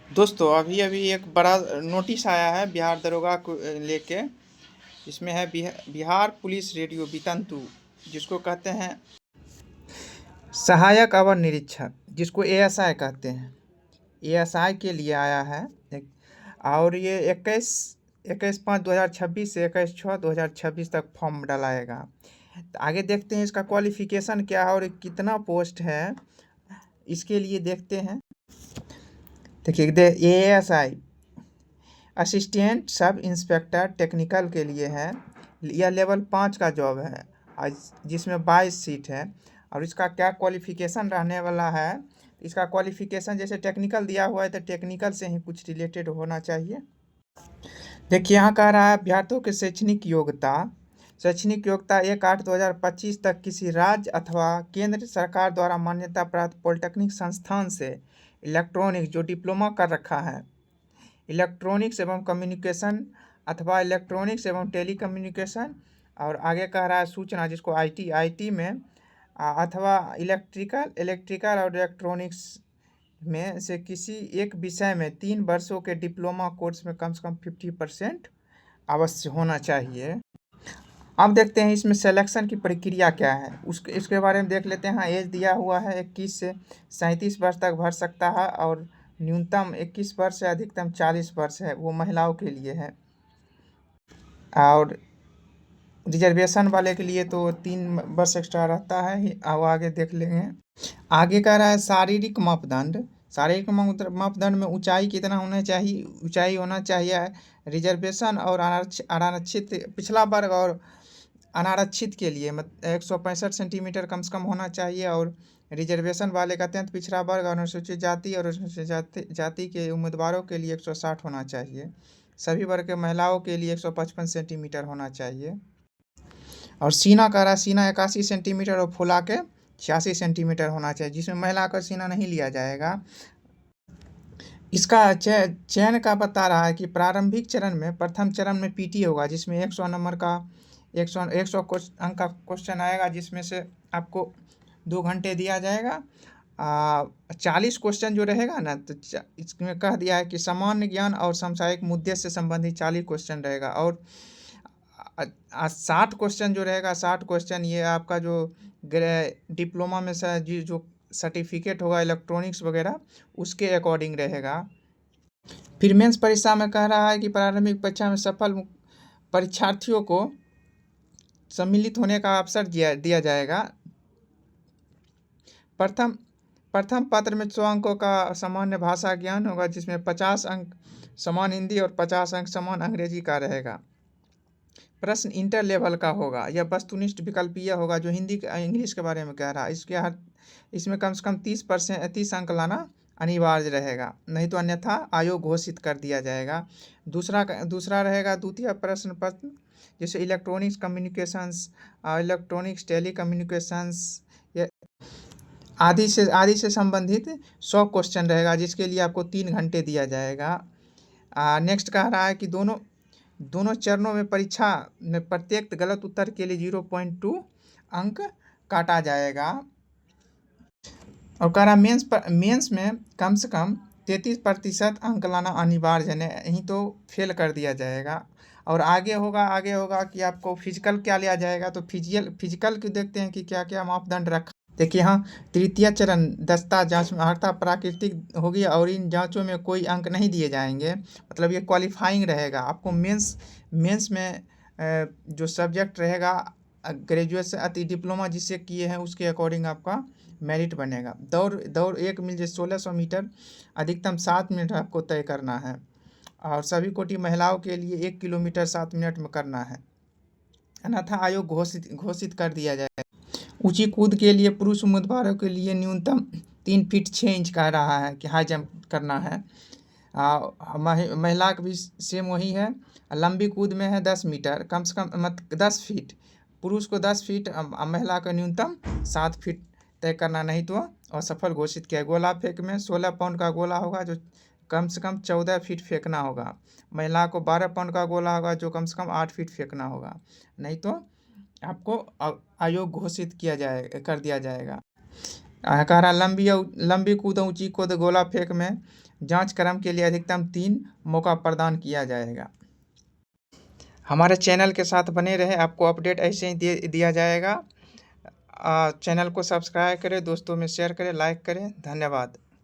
दोस्तों अभी अभी एक बड़ा नोटिस आया है बिहार दरोगा को लेके। इसमें है बिहार पुलिस रेडियो वितंतु, जिसको कहते हैं सहायक अवर निरीक्षक, जिसको एएसआई कहते हैं। एएसआई के लिए आया है और ये 21/5/2026 से 21/6/2026 तक फॉर्म डलाएगा। तो आगे देखते हैं इसका क्वालिफिकेशन क्या है और कितना पोस्ट है, इसके लिए देखते हैं। देखिए ASI assistant sub inspector technical के लिए है। यह लेवल 5 का जॉब है जिसमें 22 सीट है। और इसका क्या क्वालिफिकेशन रहने वाला है, इसका क्वालिफिकेशन जैसे टेक्निकल दिया हुआ है तो टेक्निकल से ही कुछ रिलेटेड होना चाहिए। देखिए यहाँ कह रहा है अभ्यर्थियों की शैक्षणिक योग्यता 1/8/2025 तक किसी राज्य अथवा केंद्र सरकार द्वारा मान्यता प्राप्त पॉलिटेक्निक संस्थान से इलेक्ट्रॉनिक्स जो डिप्लोमा कर रखा है, इलेक्ट्रॉनिक्स एवं कम्युनिकेशन अथवा इलेक्ट्रॉनिक्स एवं टेलीकम्युनिकेशन, और आगे कह रहा है सूचना जिसको आईटी में अथवा इलेक्ट्रिकल और इलेक्ट्रॉनिक्स में से किसी एक विषय में 3 वर्षों के डिप्लोमा कोर्स में कम से कम 50% अवश्य होना चाहिए। अब देखते हैं इसमें सिलेक्शन की प्रक्रिया क्या है, इसके बारे में देख लेते हैं। हाँ, एज दिया हुआ है 21 से 37 वर्ष तक भर सकता है और न्यूनतम 21 वर्ष से अधिकतम 40 वर्ष है, वो महिलाओं के लिए है। और रिजर्वेशन वाले के लिए तो 3 वर्ष एक्स्ट्रा रहता है। अब आगे देख लेंगे। आगे कह रहा है शारीरिक मापदंड में ऊंचाई कितना होना चाहिए, ऊंचाई होना चाहिए रिजर्वेशन और अनारक्षित पिछला वर्ग और अनारक्षित के लिए 165 सेंटीमीटर कम से कम होना चाहिए। और रिजर्वेशन वाले का अत्यंत पिछड़ा वर्ग और अनुसूचित जाति और अनुसूचित जाति के उम्मीदवारों के लिए 160 होना चाहिए। सभी वर्ग के महिलाओं के लिए 155 सेंटीमीटर होना चाहिए। और सीना का सीना 81 सेंटीमीटर और फुला के 86 सेंटीमीटर होना चाहिए, जिसमें महिला का सीना नहीं लिया जाएगा। इसका चयन का बता रहा है कि प्रारंभिक चरण में प्रथम चरण में पीटी होगा, जिसमें 100 नंबर का 100 अंक का क्वेश्चन आएगा, जिसमें से आपको 2 घंटे दिया जाएगा। 40 क्वेश्चन जो रहेगा ना, तो इसमें कह दिया है कि सामान्य ज्ञान और समसामयिक मुद्दे से संबंधित 40 क्वेश्चन रहेगा। और 60 क्वेश्चन जो रहेगा, 60 क्वेश्चन ये आपका जो डिप्लोमा में जो सर्टिफिकेट होगा इलेक्ट्रॉनिक्स वगैरह, उसके अकॉर्डिंग रहेगा। फिर मेंस परीक्षा में कह रहा है कि प्रारंभिक परीक्षा में सफल परीक्षार्थियों को सम्मिलित होने का अवसर दिया जाएगा। प्रथम पत्र में 100 अंकों का सामान्य भाषा ज्ञान होगा, जिसमें 50 अंक समान हिंदी और 50 अंक समान अंग्रेजी का रहेगा। प्रश्न इंटर लेवल का होगा, यह वस्तुनिष्ठ विकल्पीय होगा, जो हिंदी इंग्लिश के बारे में कह रहा है। इसमें कम से कम 30 अंक लाना अनिवार्य रहेगा, नहीं तो अन्यथा आयोग घोषित कर दिया जाएगा। दूसरा रहेगा द्वितीय प्रश्न पत्र, जैसे इलेक्ट्रॉनिक्स कम्युनिकेशंस, इलेक्ट्रॉनिक्स टेलीकम्युनिकेशंस आदि से संबंधित 100 क्वेश्चन रहेगा, जिसके लिए आपको 3 घंटे दिया जाएगा। नेक्स्ट कह रहा है कि दोनों चरणों में परीक्षा में प्रत्येक गलत उत्तर के लिए 0.2 अंक काटा जाएगा। और कह रहा मेंस में कम से कम 33% अंक लाना अनिवार्य है, नहीं तो फेल कर दिया जाएगा। और आगे होगा कि आपको फिजिकल क्या लिया जाएगा, तो फिजिकल की देखते हैं कि क्या क्या मापदंड रखा। देखिए यहाँ तृतीय चरण दस्ता जांच में अर्हता प्राकृतिक होगी और इन जांचों में कोई अंक नहीं दिए जाएंगे, मतलब ये क्वालिफाइंग रहेगा। आपको मेंस में जो सब्जेक्ट रहेगा ग्रेजुएशन अति डिप्लोमा जिससे किए हैं उसके अकॉर्डिंग आपका मेरिट बनेगा। दौड़ 1 मील 1600 मीटर अधिकतम 7 मिनट आपको तय करना है। और सभी कोटि महिलाओं के लिए 1 किलोमीटर 7 मिनट में करना है, अन्यथा आयोग घोषित कर दिया जाएगा। ऊंची कूद के लिए पुरुष उम्मीदवारों के लिए न्यूनतम 3 फीट 6 इंच कह रहा है कि हाई जंप करना है। महिला का भी सेम वही है। लंबी कूद में है 10 मीटर कम से कम 10 फीट, पुरुष को 10 फीट, महिला का न्यूनतम 7 फीट तय करना, नहीं तो असफल घोषित किया। गोला फेंक में 16 पाउंड का गोला होगा, जो कम से कम 14 फीट फेंकना होगा। महिला को 12 पाउंड का गोला होगा, जो कम से कम 8 फीट फेंकना होगा, नहीं तो आपको आयोग घोषित कर दिया जाएगा। कह रहा लंबी कूद ऊंची कूद गोला फेंक में जांच क्रम के लिए अधिकतम 3 मौका प्रदान किया जाएगा। हमारे चैनल के साथ बने रहे, आपको अपडेट ऐसे ही दिया जाएगा। चैनल को सब्सक्राइब करें, दोस्तों में शेयर करें, लाइक करें। धन्यवाद।